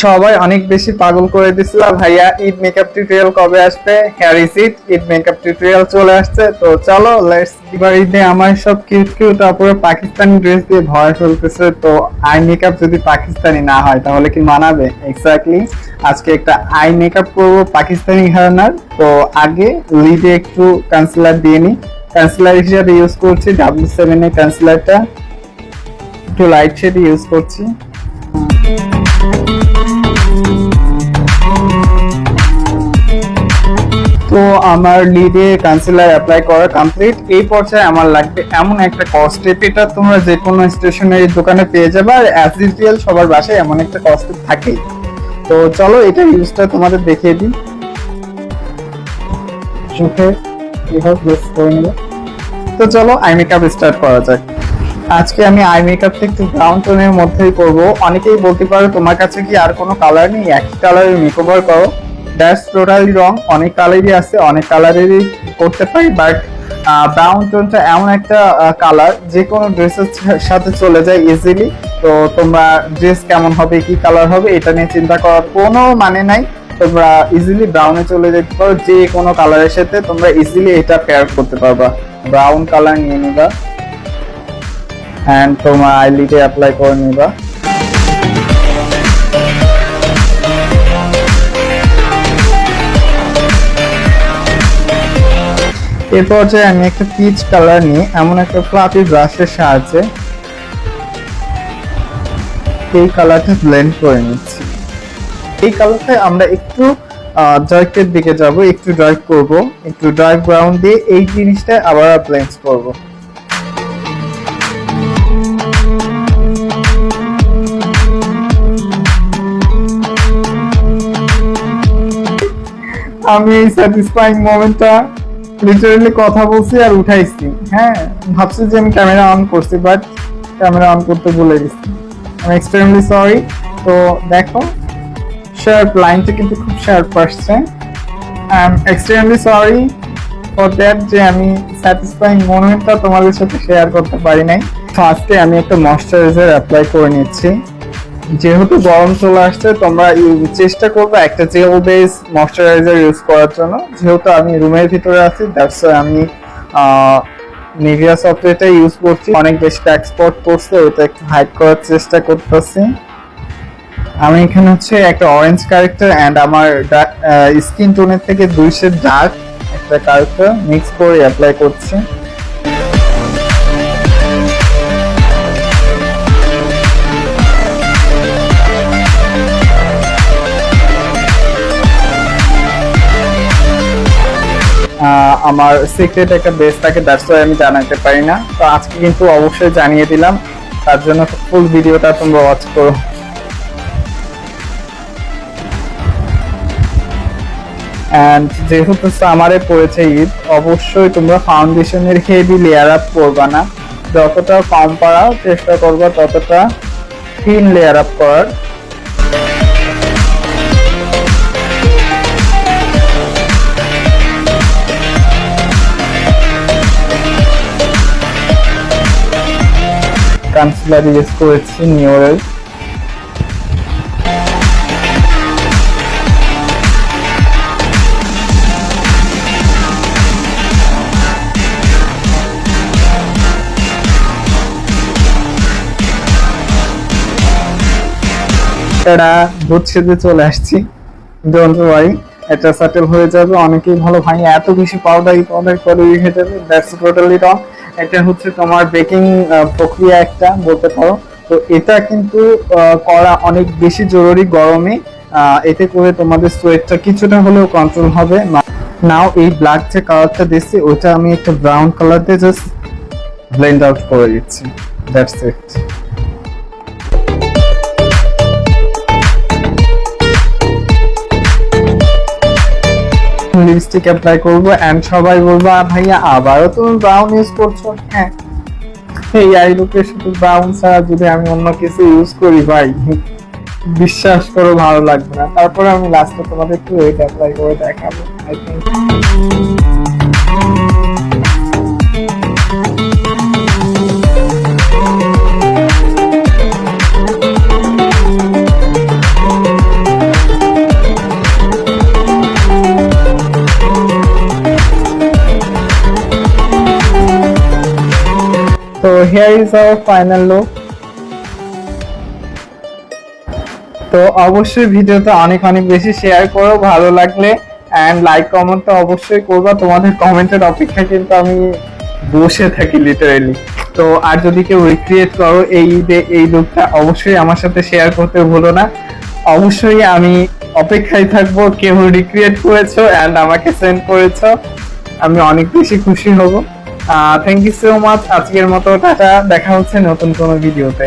সবাই অনেক বেশি পাগল করে দিছিল, ভাইয়া ঈদ মেকআপ টিউটোরিয়াল কবে আসবে। Hair is it, Eid makeup tutorial চলে আসছে। তো চলো লেটস। এবার ঈদে আমার সব কিউট কিউট আপুরা পাকিস্তানি ড্রেস দিয়ে ভয় ফেলতেছে। তো আই মেকআপ যদি পাকিস্তানি না হয় তাহলে কি মানাবে? এক্স্যাক্টলি আজকে একটা আই মেকআপ করবো পাকিস্তানি ঘরানার। তো আগে লিডে একটু কনসিলার দিয়ে নিই। কনসিলার হিসেবে ইউজ করছি W7 এর কনসিলারটা, একটু লাইট শেড ইউজ করছি। তো আমার লিডে কনসিলার অ্যাপ্লাই করা কমপ্লিট। এই পর্যায়ে আমার লাগবে এমন একটা কস্টেপ, এটা তোমরা যে কোনো স্টেশনারি দোকানে পেয়ে যাবে, আর অ্যাজ ইউজুয়াল সবার বাসায় এমন একটা কস্টেপ থাকেই। তো চলো এটা ইউজটা তোমাদের দেখিয়ে দিই। চোখে করে নেব। তো চলো আই মেকআপ স্টার্ট করা যাক। আজকে আমি আই মেকআপটা একটু ব্রাউন টোনের মধ্যেই করব। অনেকেই বলতে পারো তোমার কাছে কি আর কোনো কালার নেই, একই কালারের মেকওভার করো। দ্যাটস টোটালি রং। অনেক কালারই আছে, অনেক কালারেরই করতে পারি, বাট ব্রাউন টোনটা এমন একটা কালার যে কোনো ড্রেসের সাথে চলে যায় ইজিলি। তো তোমরা ড্রেস কেমন হবে, কি কালার হবে, এটা নিয়ে চিন্তা করার কোনো মানে নাই। তোমরা ইজিলি ব্রাউনে চলে যেতে পারো, যে কোনো কালারের সাথে তোমরা ইজিলি এটা পেয়ার করতে পারবা। ব্রাউন কালার নিয়ে নিবা এন্ড তোমার আইলিডে অ্যাপ্লাই করে নিবা। এরপর যে আমি একটা পিচ কালার নিয়ে এমন একটা ফ্লাফি ব্রাশের সাহায্যে এই কালারটা ব্লেন্ড করে নিচ্ছি। এই কালারটা আমরা একটু ডার্কের দিকে যাব, একটু ডার্ক করব, একটু ডার্ক ব্রাউন দিয়ে এই জিনিসটা আবার ব্লেন্ড করব। আমি এই স্যাটিসফাইং মোমেন্টটা লিটারালি কথা বলছি আর উঠাইছি। হ্যাঁ, ভাবছি যে আমি ক্যামেরা অন করছি, বাট ক্যামেরা অন করতে ভুলে গেছি। আমি এক্সট্রিমলি সরি। তো দেখো শার্প লাইনটা কিন্তু খুব শার্প আসছে। I am extremely sorry for that যে আমি স্যাটিসফাইং মোমেন্টটা তোমাদের সাথে শেয়ার করতে পারি নাই। ফার্স্টে আমি একটা ময়শ্চারাইজার অ্যাপ্লাই করে নিচ্ছি। যেহেতু গরম চলে আসছে, তোমরা চেষ্টা করবে একটা জেল বেস ময়শ্চারাইজার ইউজ করার জন্য। যেহেতু আমি রুমের ভিতরে আছি, দ্যাটস আমি নিভিয়া সফটওয়্যারটা ইউজ করছি। অনেক বেশি এক্সপোর্ট করছে, ওটা একটু হাইড করার চেষ্টা করতেছি। আমি এখানে হচ্ছে একটা অরেঞ্জ ক্যারেক্টার এন্ড আমার স্কিন টোনের থেকে 2 শেড ডার্ক একটা ক্যারেক্টার মিক্স করে অ্যাপ্লাই করছি। আমার সিক্রেট একটা বেস থাকে, দ্যাটস ওয়াই আমি জানাতে পারি না। তো আজকে কিন্তু অবশ্যই জানিয়ে দিলাম, তার জন্য ফুল ভিডিওটা তোমরা ওয়াচ করো। এন্ড যেহেতু সামারে পড়েছে ঈদ, অবশ্যই তোমরা ফাউন্ডেশনের হেভি লেয়ার আপ করবা না। যতটা কম পারা চেষ্টা করবা ততটা থিন লেয়ার আপ করার। কনসিলার ইউজ করেছি নিউরেল। এটা দুধ সেজে চলে আসছি, ডোন্ট ওয়ারি, এটা সেটেল হয়ে যাবে। অনেকেই ভালো ভাই এত বেশি পাউডার করে রেখে যাবে, দ্যাটস টোটালি রং। এটা হচ্ছে তোমার বেকিং প্রক্রিয়া একটা বলতে পারো। তো এটা কিন্তু করা অনেক বেশি জরুরি গরমে। এতে করে তোমাদের সোয়েটটা কিছুটা হলেও কন্ট্রোল হবে। নাও এই ব্ল্যাক যে কালারটা দিচ্ছি ওটা আমি একটা ব্রাউন কালার দিয়ে জাস্ট ব্লেন্ড আউট করে দিচ্ছি, দ্যাটস ইট। লিপস্টিক অ্যাপ্লাই করবো এন্ড সবাই বলবো ভাইয়া আবারও তুমি ব্রাউন ইউজ করছো। হ্যাঁ, এই আই লুকে শুধু ব্রাউন ছাড়া যদি আমি অন্য কিছু ইউজ করি ভাই, বিশ্বাস করো ভালো লাগবে না। তারপরে আমি লাস্টে তোমাদের একটু রেড অ্যাপ্লাই করে দেখাবো। I think here is our final look. তো অবশ্যই ভিডিওটা অনেক অনেক বেশি শেয়ার করো ভালো লাগলে, এন্ড লাইক কমেন্ট তো অবশ্যই করবা। তোমাদের কমেন্টের অপেক্ষায় কিন্তু আমি বসে থাকি লিটারালি। তো আর যদি কেউ রিক্রিয়েট করো এই ঈদে এই লুকটা, অবশ্যই আমার সাথে শেয়ার করতে ভুলো না। অবশ্যই আমি অপেক্ষায় থাকবো কেউ রিক্রিয়েট করেছো এন্ড আমাকে সেন্ড করেছো, আমি অনেক বেশি খুশি হব। Thank you so much. আজকের মতো টাটা, দেখা হচ্ছে নতুন কোনো ভিডিওতে।